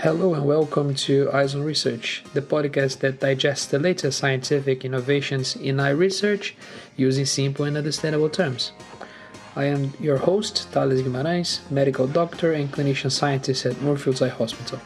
Hello and welcome to Eyes on Research, the podcast that digests the latest scientific innovations in eye research using simple and understandable terms. I am your host, Thales Guimarães, medical doctor and clinician scientist at Moorfields Eye Hospital.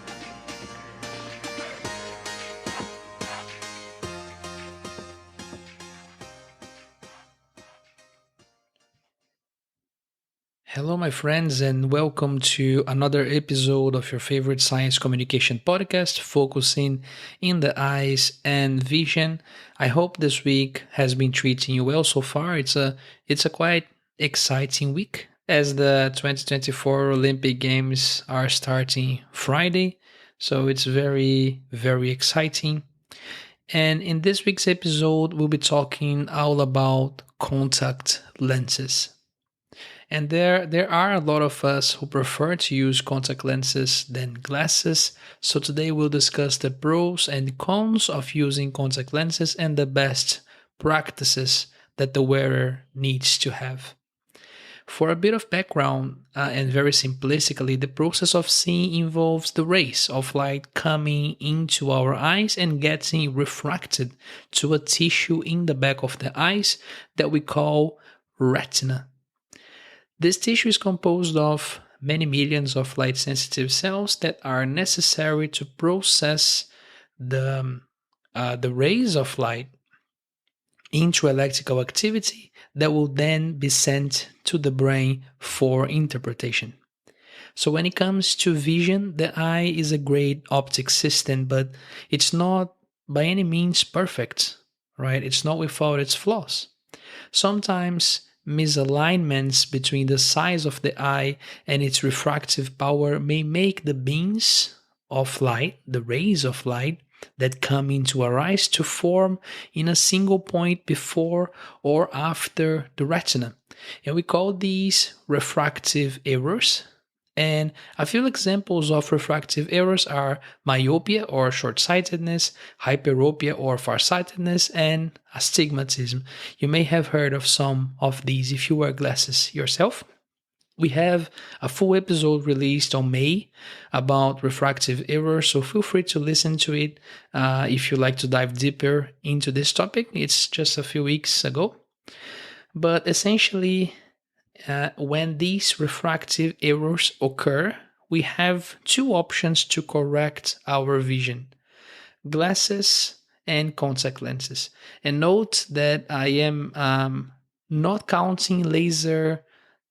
Hello, my friends, and welcome to another episode of your favorite science communication podcast focusing in the eyes and vision. I hope this week has been treating you well so far. It's a quite exciting week as the 2024 Olympic Games are starting Friday. So it's very, very exciting. And in this week's episode, we'll be talking all about contact lenses. And there are a lot of us who prefer to use contact lenses than glasses. So today we'll discuss the pros and cons of using contact lenses and the best practices that the wearer needs to have. For a bit of background, and very simplistically, the process of seeing involves the rays of light coming into our eyes and getting refracted to a tissue in the back of the eyes that we call retina. This tissue is composed of many millions of light-sensitive cells that are necessary to process the rays of light into electrical activity that will then be sent to the brain for interpretation. So when it comes to vision, the eye is a great optic system, but it's not by any means perfect, right? It's not without its flaws. Sometimes misalignments between the size of the eye and its refractive power may make the beams of light, the rays of light that come into our eyes, to form in a single point before or after the retina. And we call these refractive errors. And a few examples of refractive errors are myopia or short-sightedness, hyperopia or farsightedness, and astigmatism. You may have heard of some of these if you wear glasses yourself. We have a full episode released on May about refractive errors, so feel free to listen to it if you like to dive deeper into this topic. It's just a few weeks ago. But essentially, when these refractive errors occur, we have two options to correct our vision: glasses and contact lenses. And note that I am not counting laser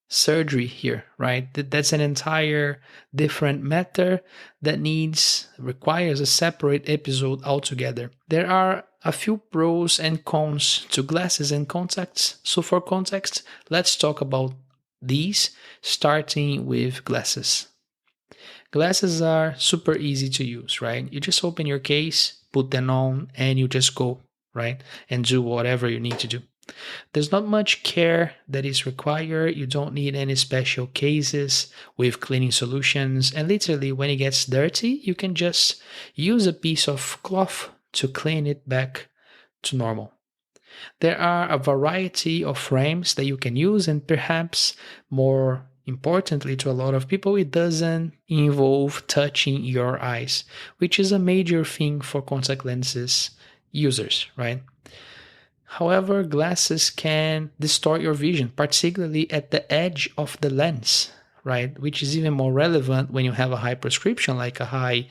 surgery here, right? That's an entire different matter that requires a separate episode altogether. There are a few pros and cons to glasses and contacts. So for context, let's talk about these, starting with glasses. Glasses are super easy to use, right? You just open your case, put them on, and you just go, right? And do whatever you need to do. There's not much care that is required. You don't need any special cases with cleaning solutions. And literally, when it gets dirty, you can just use a piece of cloth to clean it back to normal. There are a variety of frames that you can use, and perhaps more importantly to a lot of people, it doesn't involve touching your eyes, which is a major thing for contact lenses users, right? However, glasses can distort your vision, particularly at the edge of the lens, right? Which is even more relevant when you have a high prescription, like a high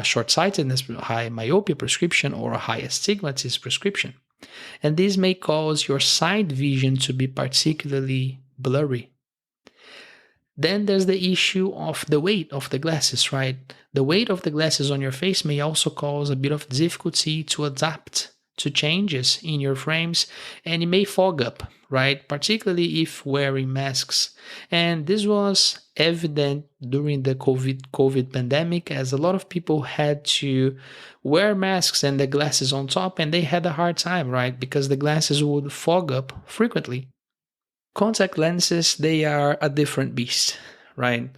short-sightedness, high myopia prescription, or a high astigmatism prescription. And this may cause your side vision to be particularly blurry. Then there's the issue of the weight of the glasses, right? The weight of the glasses on your face may also cause a bit of difficulty to adapt to changes in your frames, and it may fog up, right? Particularly if wearing masks. And this was evident during the COVID pandemic, as a lot of people had to wear masks and the glasses on top, and they had a hard time, right? Because the glasses would fog up frequently. Contact lenses, they are a different beast, right?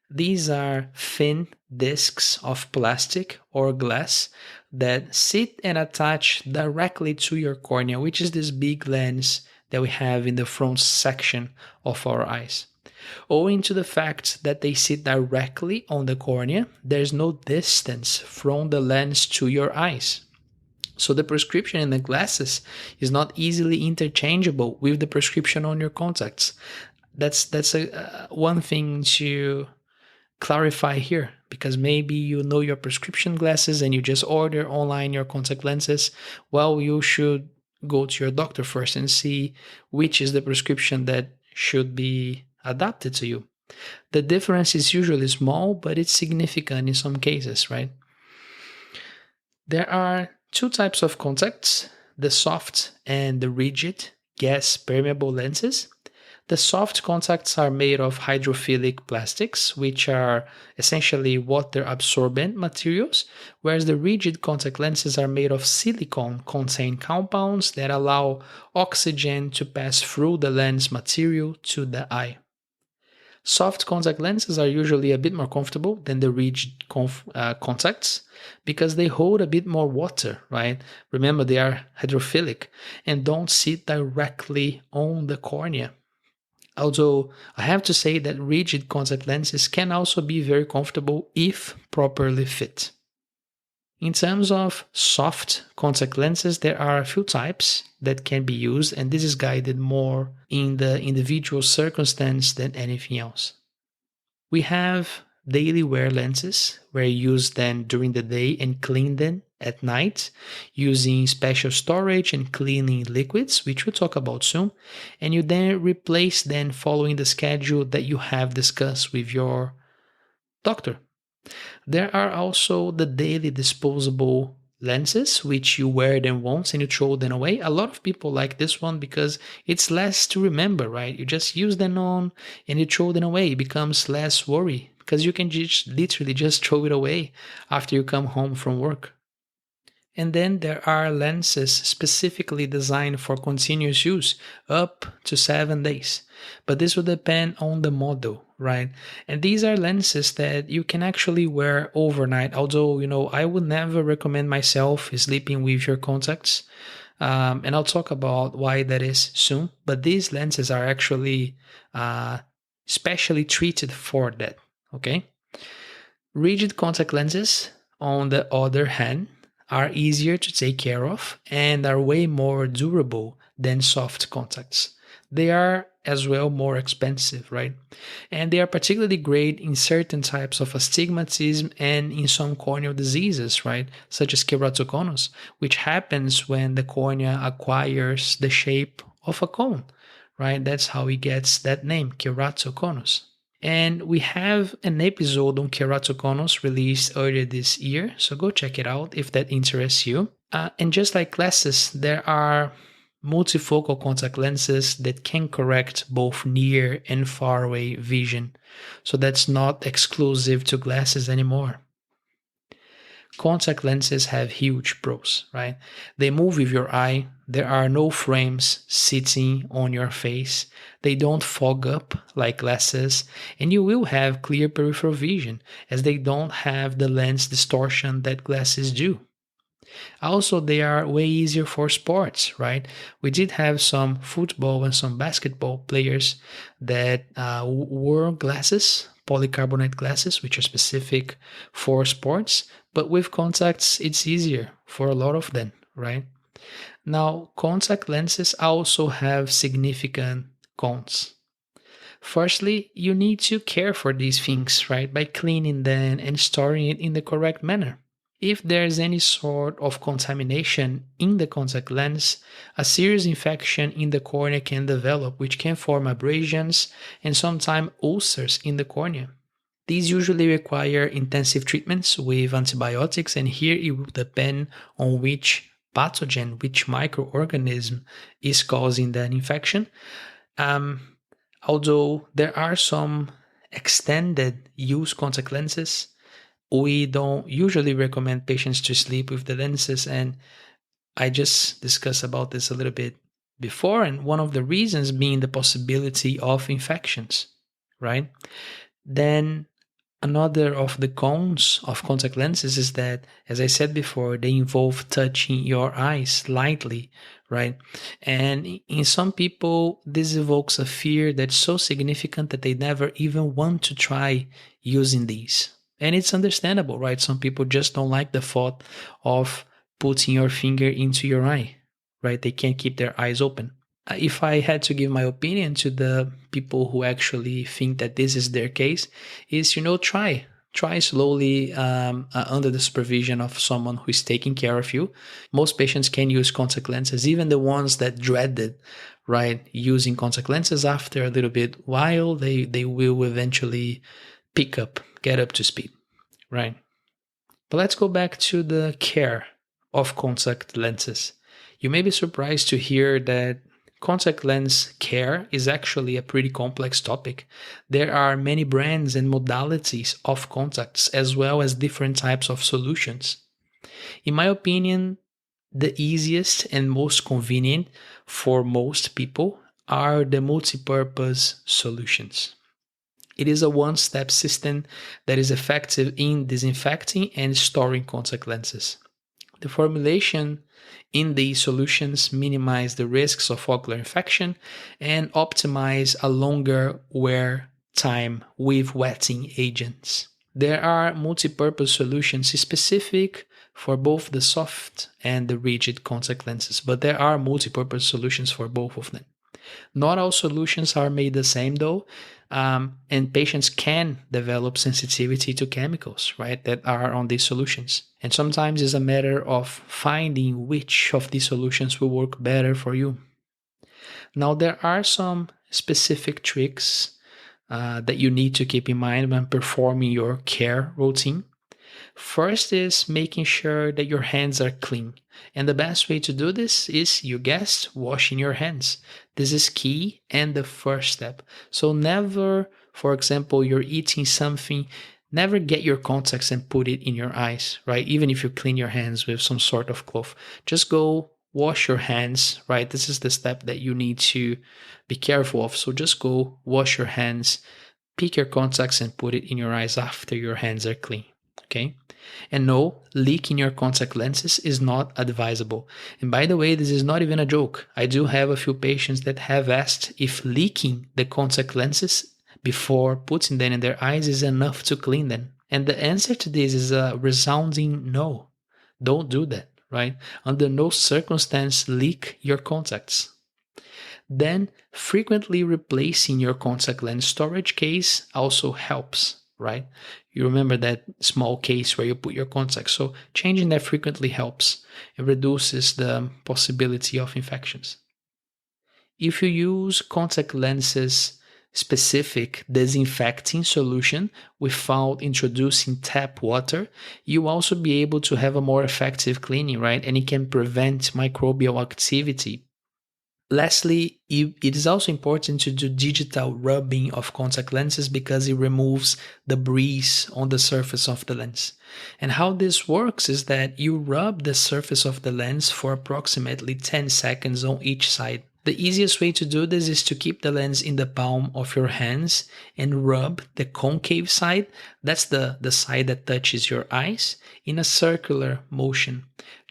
These are thin discs of plastic or glass that sit and attach directly to your cornea, which is this big lens that we have in the front section of our eyes. Owing to the fact that they sit directly on the cornea, there's no distance from the lens to your eyes. So the prescription in the glasses is not easily interchangeable with the prescription on your contacts. That's one thing to clarify here, because maybe you know your prescription glasses and you just order online your contact lenses. Well, you should go to your doctor first and see which is the prescription that should be adapted to you. The difference is usually small, but it's significant in some cases, right? There are two types of contacts, the soft and the rigid gas permeable lenses. The soft contacts are made of hydrophilic plastics, which are essentially water absorbent materials, whereas the rigid contact lenses are made of silicone containing compounds that allow oxygen to pass through the lens material to the eye. Soft contact lenses are usually a bit more comfortable than the rigid contacts because they hold a bit more water, right? Remember, they are hydrophilic and don't sit directly on the cornea. Although I have to say that rigid contact lenses can also be very comfortable if properly fit. In terms of soft contact lenses, there are a few types that can be used, and this is guided more in the individual circumstance than anything else. We have daily wear lenses, where you use them during the day and clean them at night using special storage and cleaning liquids, which we'll talk about soon, and you then replace them following the schedule that you have discussed with your doctor. There are also the daily disposable lenses, which you wear them once and you throw them away. A lot of people like this one because it's less to remember, right? You just use them on and you throw them away. It becomes less worry because you can just literally just throw it away after you come home from work. And then there are lenses specifically designed for continuous use, up to 7 days. But this will depend on the model, right? And these are lenses that you can actually wear overnight. Although, I would never recommend myself sleeping with your contacts. And I'll talk about why that is soon. But these lenses are actually specially treated for that, okay? Rigid contact lenses, on the other hand, are easier to take care of and are way more durable than soft contacts. They are as well more expensive, right? And they are particularly great in certain types of astigmatism and in some corneal diseases, right? Such as keratoconus, which happens when the cornea acquires the shape of a cone, right? That's how it gets that name, keratoconus. And we have an episode on keratoconus released earlier this year, so go check it out if that interests you. And just like glasses, there are multifocal contact lenses that can correct both near and far away vision. So that's not exclusive to glasses anymore. Contact lenses have huge pros, right? They move with your eye. There are no frames sitting on your face. They don't fog up like glasses, and you will have clear peripheral vision as they don't have the lens distortion that glasses do. Also, they are way easier for sports, right? We did have some football and some basketball players that wore glasses, polycarbonate glasses, which are specific for sports. But with contacts, it's easier for a lot of them, right? Now, contact lenses also have significant cons. Firstly, you need to care for these things, right? By cleaning them and storing it in the correct manner. If there's any sort of contamination in the contact lens, a serious infection in the cornea can develop, which can form abrasions and sometimes ulcers in the cornea. These usually require intensive treatments with antibiotics, and here it will depend on which pathogen, which microorganism is causing that infection. Although there are some extended use contact lenses, we don't usually recommend patients to sleep with the lenses, and I just discussed about this a little bit before, and one of the reasons being the possibility of infections, right? Then Another of the cons of contact lenses is that, as I said before, they involve touching your eyes lightly, right? And in some people, this evokes a fear that's so significant that they never even want to try using these. And it's understandable, right? Some people just don't like the thought of putting your finger into your eye, right? They can't keep their eyes open. If I had to give my opinion to the people who actually think that this is their case, is try slowly under the supervision of someone who is taking care of you. Most patients can use contact lenses, even the ones that dreaded, right, using contact lenses. After a little bit while, they will eventually get up to speed, right? But let's go back to the care of contact lenses. You may be surprised to hear that contact lens care is actually a pretty complex topic. There are many brands and modalities of contacts, as well as different types of solutions. In my opinion, the easiest and most convenient for most people are the multi-purpose solutions. It is a one-step system that is effective in disinfecting and storing contact lenses. The formulation in these solutions minimize the risks of ocular infection and optimize a longer wear time with wetting agents. There are multi-purpose solutions specific for both the soft and the rigid contact lenses, but there are multi-purpose solutions for both of them. Not all solutions are made the same though, and patients can develop sensitivity to chemicals, right, that are on these solutions. And sometimes it's a matter of finding which of these solutions will work better for you. Now, there are some specific tricks that you need to keep in mind when performing your care routine. First is making sure that your hands are clean. And the best way to do this is, you guessed, washing your hands. This is key and the first step. So never, for example, you're eating something, never get your contacts and put it in your eyes, right? Even if you clean your hands with some sort of cloth, just go wash your hands, right? This is the step that you need to be careful of. So just go wash your hands, pick your contacts and put it in your eyes after your hands are clean. Okay? And no, leaking your contact lenses is not advisable. And by the way, this is not even a joke. I do have a few patients that have asked if leaking the contact lenses before putting them in their eyes is enough to clean them. And the answer to this is a resounding no. Don't do that, right? Under no circumstance leak your contacts. Then frequently replacing your contact lens storage case also helps, right? You remember that small case where you put your contacts. So changing that frequently helps. It reduces the possibility of infections. If you use contact lenses specific disinfecting solution without introducing tap water, you also be able to have a more effective cleaning, right? And it can prevent microbial activity. Lastly, it is also important to do digital rubbing of contact lenses because it removes debris on the surface of the lens. And how this works is that you rub the surface of the lens for approximately 10 seconds on each side. The easiest way to do this is to keep the lens in the palm of your hands and rub the concave side, that's the side that touches your eyes, in a circular motion,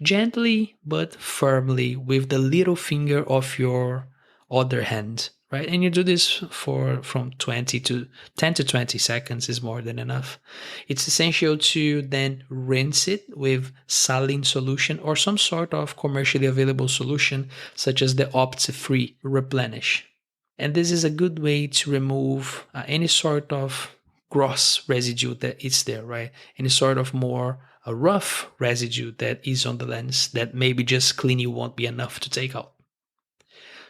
gently but firmly with the little finger of your other hand, right? And you do this for from 20 to 10 to 20 seconds is more than enough. It's essential to then rinse it with saline solution or some sort of commercially available solution such as the Opti-Free Replenish. And this is a good way to remove any sort of gross residue that is there, right? Any sort of more a rough residue that is on the lens that maybe just cleaning won't be enough to take out.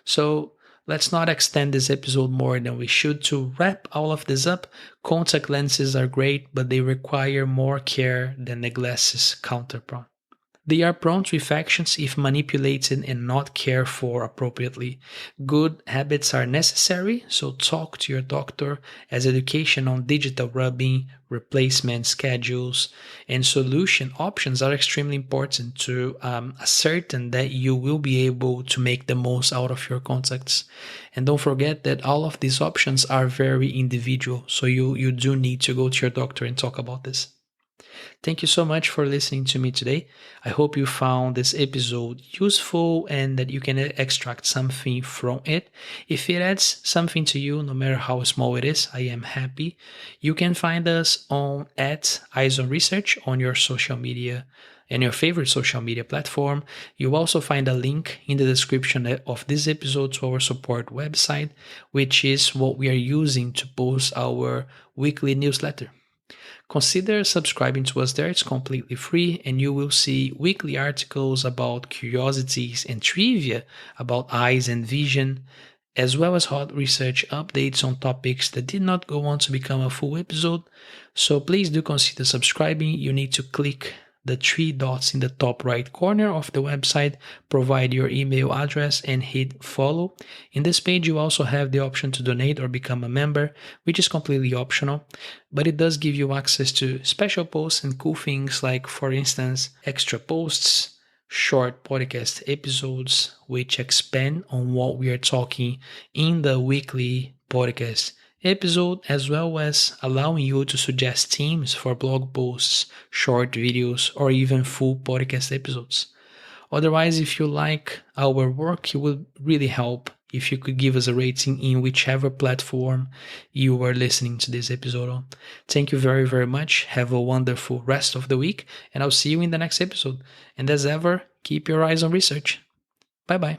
So let's not extend this episode more than we should. To wrap all of this up, contact lenses are great, but they require more care than the glasses counterpart. They are prone to infections if manipulated and not cared for appropriately. Good habits are necessary, so talk to your doctor, as education on digital rubbing, replacement schedules, and solution options are extremely important to ascertain that you will be able to make the most out of your contacts. And don't forget that all of these options are very individual, so you do need to go to your doctor and talk about this. Thank you so much for listening to me today. I hope you found this episode useful and that you can extract something from it. If it adds something to you, no matter how small it is, I am happy. You can find us on at Eyes on Research on your social media and your favorite social media platform. You'll also find a link in the description of this episode to our support website, which is what we are using to post our weekly newsletter. Consider subscribing to us there. It's completely free, and you will see weekly articles about curiosities and trivia about eyes and vision, as well as hot research updates on topics that did not go on to become a full episode. So please do consider subscribing. You need to click the three dots in the top right corner of the website, provide your email address, and hit follow. In this page, you also have the option to donate or become a member, which is completely optional, but it does give you access to special posts and cool things like, for instance, extra posts, short podcast episodes, which expand on what we are talking in the weekly podcast episode, as well as allowing you to suggest themes for blog posts, short videos, or even full podcast episodes. Otherwise, if you like our work, it would really help if you could give us a rating in whichever platform you are listening to this episode on. Thank you very, very much. Have a wonderful rest of the week, and I'll see you in the next episode. And as ever, keep your eyes on research. Bye bye.